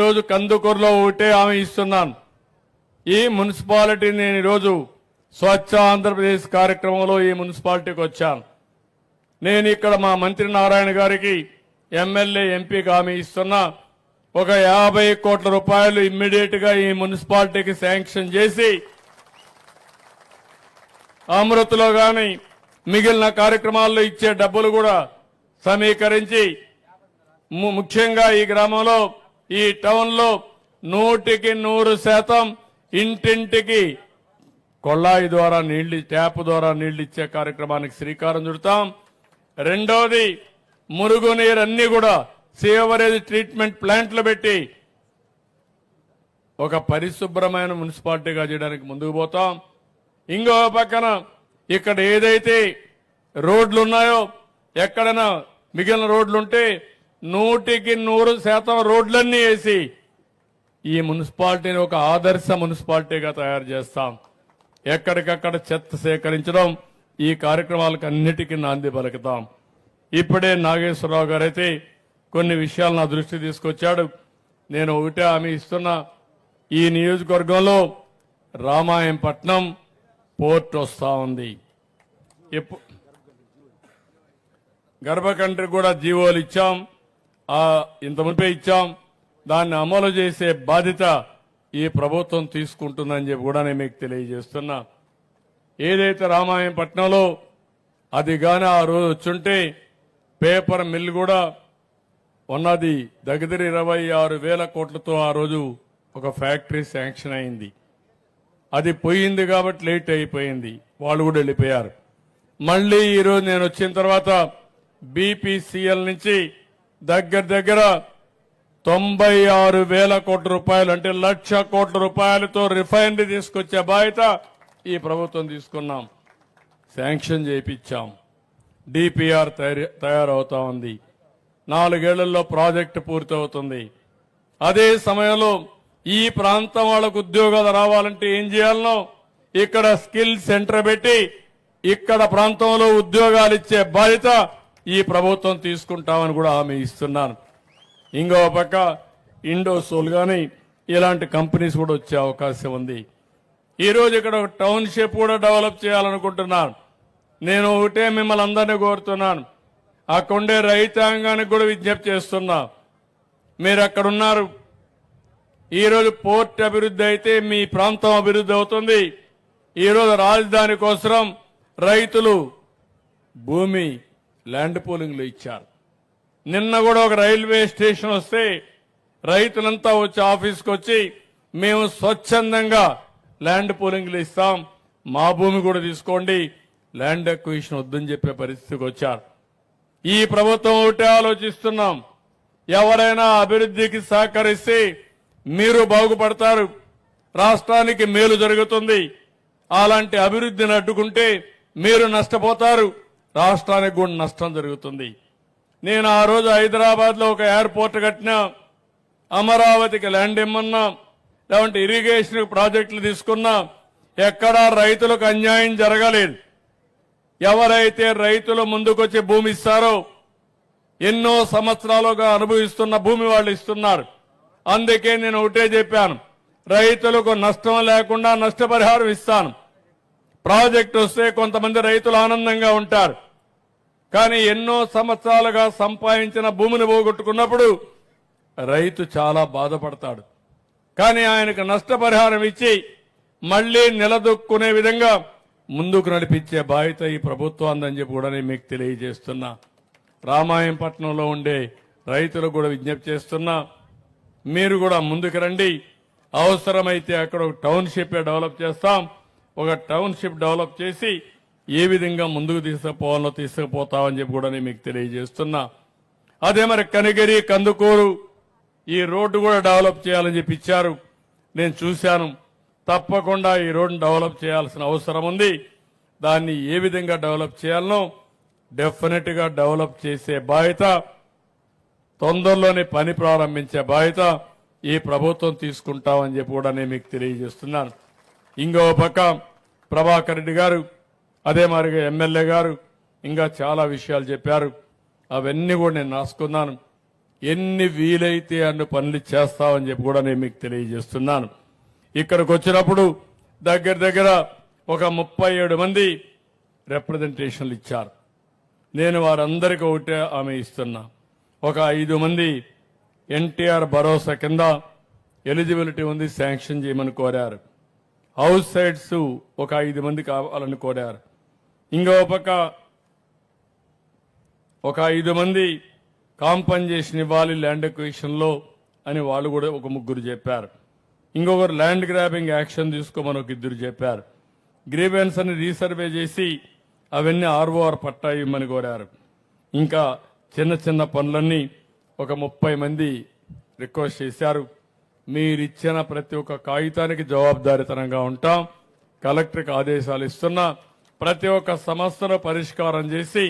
ఈరోజు కందుకూరులో ఒకటే హామీ ఇస్తున్నాను. ఈ మున్సిపాలిటీ నేను ఈరోజు స్వచ్ఛ ఆంధ్రప్రదేశ్ కార్యక్రమంలో ఈ మున్సిపాలిటీకి వచ్చాను. నేను ఇక్కడ మా మంత్రి నారాయణ గారికి ఎమ్మెల్యే ఎంపీకి హామీ ఇస్తున్నా. ఒక 50 కోట్ల రూపాయలు ఇమ్మీడియట్ గా ఈ మున్సిపాలిటీకి శాంక్షన్ చేసి అమృతలో గాని మిగిలిన కార్యక్రమాల్లో ఇచ్చే డబ్బులు కూడా సమీకరించి ముఖ్యంగా ఈ గ్రామంలో ఈ టౌన్ లో 100% ఇంటింటికి కొళ్ళాయి ద్వారా నీళ్లు ట్యాప్ ద్వారా నీళ్లు ఇచ్చే కార్యక్రమానికి శ్రీకారం చుడతాం. రెండోది మురుగునీరు అన్ని కూడా సేవరేజ్ ట్రీట్మెంట్ ప్లాంట్లు పెట్టి ఒక పరిశుభ్రమైన మున్సిపాలిటీగా చేయడానికి ముందుకు పోతాం. ఇంకో పక్కన ఇక్కడ ఏదైతే రోడ్లు ఉన్నాయో ఎక్కడైనా మిగిలిన రోడ్లుంటే 100% రోడ్లన్నీ వేసి ఈ మున్సిపాలిటీని ఒక ఆదర్శ మున్సిపాలిటీగా తయారు చేస్తాం. ఎక్కడికక్కడ చెత్త సేకరించడం ఈ కార్యక్రమాలకు అన్నిటికీ నాంది పలుకుతాం. ఇప్పుడే నాగేశ్వరరావు గారైతే కొన్ని విషయాలు నా దృష్టి తీసుకొచ్చాడు. నేను ఒకటే హామీ ఇస్తున్నా. ఈ నియోజకవర్గంలో రామాయంపట్నం పోర్ట్ వస్తా ఉంది. గర్భకండ్రికి కూడా జీవోలు ఇచ్చాం, ఇంత మునిపే ఇచ్చాం. దాన్ని అమలు చేసే బాధ్యత ఈ ప్రభుత్వం తీసుకుంటుందని చెప్పి కూడా నేను మీకు తెలియజేస్తున్నా. ఏదైతే రామాయంపట్నంలో అది గాని ఆ రోజు వచ్చుంటే పేపర్ మిల్ కూడా ఉన్నది దగ్గర 26,000 కోట్లతో ఆ రోజు ఒక ఫ్యాక్టరీ శాంక్షన్ అయింది. అది పోయింది కాబట్టి లేట్ అయిపోయింది, వాళ్ళు కూడా వెళ్ళిపోయారు. మళ్లీ ఈరోజు నేను వచ్చిన తర్వాత బీపీసీఎల్ నుంచి దగ్గర 96,000 కోట్ల రూపాయలు అంటే 1,00,000 కోట్ల రూపాయలతో రిఫైనరీ తీసుకొచ్చే బాధ్యత ఈ ప్రభుత్వం తీసుకున్నాం. శాంక్షన్ చేయించాం. డిపిఆర్ తయారవుతా ఉంది. 4 ఏళ్లలో ప్రాజెక్టు పూర్తవుతుంది. అదే సమయంలో ఈ ప్రాంతం వాళ్ళకు ఉద్యోగాలు రావాలంటే ఏం చేయాలనో ఇక్కడ స్కిల్ సెంటర్ పెట్టి ఇక్కడ ప్రాంతంలో ఉద్యోగాలు ఇచ్చే బాధ్యత ఈ ప్రభుత్వం తీసుకుంటామని కూడా హామీ ఇస్తున్నాను. ఇంకో పక్క ఇండోసోల్ గాని ఇలాంటి కంపెనీస్ కూడా వచ్చే అవకాశం ఉంది. ఈ రోజు ఇక్కడ ఒక టౌన్షిప్ కూడా డెవలప్ చేయాలనుకుంటున్నాను. నేను ఒకటే మిమ్మల్ని అందరినీ కోరుతున్నాను, అక్కడుండే రైతాంగానికి కూడా విజ్ఞప్తి చేస్తున్నా. మీరు అక్కడున్నారు. ఈరోజు పోర్ట్ అభివృద్ధి అయితే మీ ప్రాంతం అభివృద్ధి అవుతుంది. ఈరోజు రాజధాని కోసం రైతులు భూమి ల్యాండ్ పూలింగ్ లో ఇచ్చారు. నిన్న కూడా ఒక రైల్వే స్టేషన్ వస్తే రైతులంతా వచ్చి ఆఫీస్కి వచ్చి మేము స్వచ్ఛందంగా ల్యాండ్ పూలింగ్లు ఇస్తాం, మా భూమి కూడా తీసుకోండి, ల్యాండ్ అక్విజిషన్ వద్దని చెప్పే పరిస్థితికి వచ్చారు. ఈ ప్రభుత్వం ఒకటే ఆలోచిస్తున్నాం, ఎవరైనా అభివృద్ధికి సహకరిస్తే మీరు బాగుపడతారు, రాష్ట్రానికి మేలు జరుగుతుంది. అలాంటి అభివృద్ధిని అడ్డుకుంటే మీరు నష్టపోతారు, రాష్ట్రానికి కూడా నష్టం జరుగుతుంది. నేను ఆ రోజు హైదరాబాద్ లో ఒక ఎయిర్పోర్ట్ కట్టినా, అమరావతికి ల్యాండ్ ఇమ్మన్నా, లేదంటే ఇరిగేషన్ ప్రాజెక్టులు తీసుకున్నా, ఎక్కడా రైతులకు అన్యాయం జరగలేదు. ఎవరైతే రైతులు ముందుకొచ్చి భూమి ఇస్తారో ఎన్నో సంవత్సరాలుగా అనుభవిస్తున్న భూమి వాళ్ళు ఇస్తున్నారు. అందుకే నేను ఒకటే చెప్పాను, రైతులకు నష్టం లేకుండా నష్టపరిహారం ఇస్తాను. ప్రాజెక్టు వస్తే కొంతమంది రైతులు ఆనందంగా ఉంటారు, కానీ ఎన్నో సంవత్సరాలుగా సంపాదించిన భూమిని పోగొట్టుకున్నప్పుడు రైతు చాలా బాధపడతాడు. కానీ ఆయనకు నష్టపరిహారం ఇచ్చి మళ్లీ నిలదొక్కునే విధంగా ముందుకు నడిపించే బాధ్యత ఈ ప్రభుత్వం అని చెప్పి కూడా నేను మీకు తెలియజేస్తున్నా. రామాయంపట్నంలో ఉండే రైతులకు కూడా విజ్ఞప్తి చేస్తున్నా, మీరు కూడా ముందుకు రండి. అవసరమైతే అక్కడ ఒక టౌన్షిప్ డెవలప్ చేస్తాం. ఒక టౌన్షిప్ డెవలప్ చేసి ఏ విధంగా ముందుకు తీసుకుపోవాలో తీసుకుపోతామని చెప్పి కూడా నేను మీకు తెలియజేస్తున్నా. అదే మరి కనిగిరి కందుకూరు ఈ రోడ్డు కూడా డెవలప్ చేయాలని చెప్పి ఇచ్చారు. నేను చూశాను. తప్పకుండా ఈ రోడ్డును డెవలప్ చేయాల్సిన అవసరం ఉంది. దాన్ని ఏ విధంగా డెవలప్ చేయాలనో డెఫినెట్ గా డెవలప్ చేసే బాధ్యత, తొందరలోనే పని ప్రారంభించే బాధ్యత ఈ ప్రభుత్వం తీసుకుంటామని చెప్పి కూడా నేను మీకు తెలియజేస్తున్నాను. ఇంకో పక్క ప్రభాకర్ రెడ్డి గారు, అదే మాదిరిగా ఎమ్మెల్యే గారు ఇంకా చాలా విషయాలు చెప్పారు. అవన్నీ కూడా నేను రాసుకున్నాను. ఎన్ని వీలైతే అన్ని పనులు చేస్తామని చెప్పి కూడా నేను మీకు తెలియజేస్తున్నాను. ఇక్కడికి వచ్చినప్పుడు దగ్గర దగ్గర ఒక 37 మంది రిప్రజెంటేషన్లు ఇచ్చారు. నేను వారందరికీ ఒకటే హామీ ఇస్తున్నా. ఒక 5 మంది ఎన్టీఆర్ భరోసా కింద ఎలిజిబిలిటీ ఉంది, శాంక్షన్ చేయమని కోరారు. హౌస్ సైట్స్ ఒక 5 మంది కావాలని కోరారు. ఇంకో పక్క ఒక 5 మంది కాంపన్సేషన్ ఇవ్వాలి ల్యాండ్ ఎక్విజిషన్ లో అని వాళ్ళు కూడా ఒక 3 చెప్పారు. ఇంకొకరు ల్యాండ్ గ్రాబింగ్ యాక్షన్ తీసుకోమని ఒక 2 చెప్పారు. గ్రీవెన్స్ అని రీసర్వే చేసి అవన్నీ ఆర్ఓఆర్ పట్టా ఇవ్వమని కోరారు. ఇంకా చిన్న చిన్న పనులన్నీ ఒక 30 మంది రిక్వెస్ట్ చేశారు. మీరిచ్చిన ప్రతి ఒక్క కాగితానికి జవాబుదారీతనంగా ఉంటాం. కలెక్టర్కి ఆదేశాలు ఇస్తున్నా. ప్రతి ఒక్క సమస్యను పరిష్కారం చేసి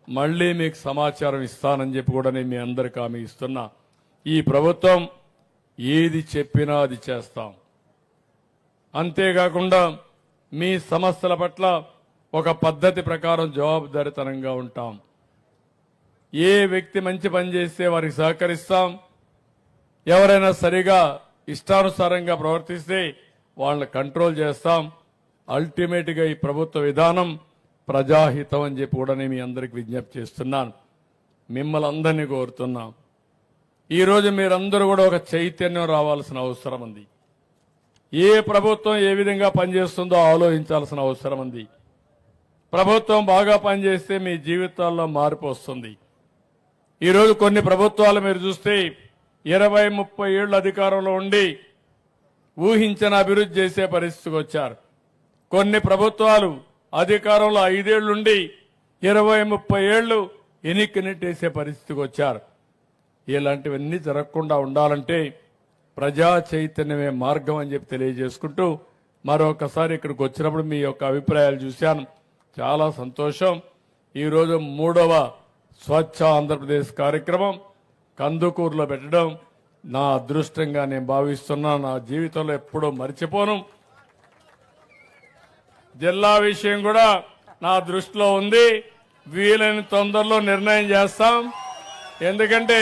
మళ్లీ మీకు సమాచారం ఇస్తానని చెప్పి కూడా నేను మీ అందరికీ హామీ ఇస్తున్నా. ఈ ప్రభుత్వం ఏది చెప్పినా అది చేస్తాం. అంతేకాకుండా మీ సమస్యల పట్ల ఒక పద్ధతి ప్రకారం జవాబుదారీతనంగా ఉంటాం. ఏ వ్యక్తి మంచి పని చేస్తే వారికి సహకరిస్తాం. ఎవరైనా సరిగా ఇష్టానుసారంగా ప్రవర్తిస్తే వాళ్ళని కంట్రోల్ చేస్తాం. అల్టిమేట్ గా ఈ ప్రభుత్వ విధానం ప్రజాహితం అని చెప్పి కూడా నేను మీ అందరికి విజ్ఞప్తి చేస్తున్నాను. మిమ్మల్ని అందరినీ కోరుతున్నాం. ఈరోజు మీరందరూ కూడా ఒక చైతన్యం రావాల్సిన అవసరం ఉంది. ఏ ప్రభుత్వం ఏ విధంగా పనిచేస్తుందో ఆలోచించాల్సిన అవసరం ఉంది. ప్రభుత్వం బాగా పనిచేస్తే మీ జీవితాల్లో మార్పు వస్తుంది. ఈరోజు కొన్ని ప్రభుత్వాలు మీరు చూస్తే 20-30 ఏళ్లు అధికారంలో ఉండి ఊహించిన అభివృద్ధి చేసే పరిస్థితికి వచ్చారు. కొన్ని ప్రభుత్వాలు అధికారంలో 5 ఏళ్లుండి 20-30 ఏళ్లు ఎన్నిక నెట్టేసే పరిస్థితికి వచ్చారు. ఇలాంటివన్నీ జరగకుండా ఉండాలంటే ప్రజా చైతన్యమే మార్గం అని చెప్పి తెలియజేసుకుంటూ మరొకసారి ఇక్కడికి వచ్చినప్పుడు మీ యొక్క అభిప్రాయాలు చూశాను. చాలా సంతోషం. ఈరోజు 3వ స్వచ్ఛ ఆంధ్రప్రదేశ్ కార్యక్రమం కందుకూరులో పెట్టడం నా అదృష్టంగా నేను భావిస్తున్నా. నా జీవితంలో ఎప్పుడూ మర్చిపోను. జిల్లా విషయం కూడా నా దృష్టిలో ఉంది. వీలైన తొందరలో నిర్ణయం చేస్తాం. ఎందుకంటే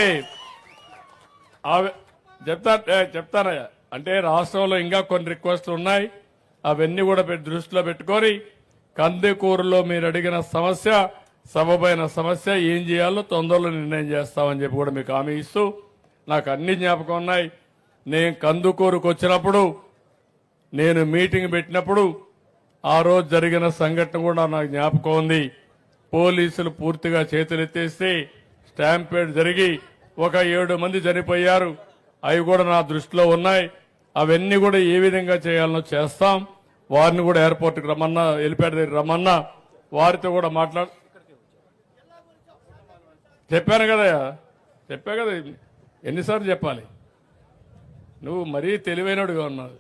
చెప్తానయ్యా, అంటే రాష్ట్రంలో ఇంకా కొన్ని రిక్వెస్ట్లు ఉన్నాయి. అవన్నీ కూడా దృష్టిలో పెట్టుకొని కందుకూరులో మీరు అడిగిన సమస్య, సబబైన సమస్య ఏం చేయాలో తొందరలో నిర్ణయం చేస్తామని చెప్పి కూడా మీకు హామీ ఇస్తూ, నాకు అన్ని జ్ఞాపకం ఉన్నాయి. నేను కందుకూరుకు వచ్చినప్పుడు, నేను మీటింగ్ పెట్టినప్పుడు ఆ రోజు జరిగిన సంఘటన కూడా నాకు జ్ఞాపకం ఉంది. పోలీసులు పూర్తిగా చేతులెత్తేస్తే స్టాంపేడ్ జరిగి ఒక 7 మంది చనిపోయారు. అవి కూడా నా దృష్టిలో ఉన్నాయి. అవన్నీ కూడా ఏ విధంగా చేయాలనో చేస్తాం. వారిని కూడా ఎయిర్పోర్ట్కి రమ్మన్నా, హెలిప్యాడ్ దగ్గర రమ్మన్నా, వారితో కూడా చెప్పా కదా. ఎన్నిసార్లు చెప్పాలి? నువ్వు మరీ తెలివైనడుగా ఉన్నావు.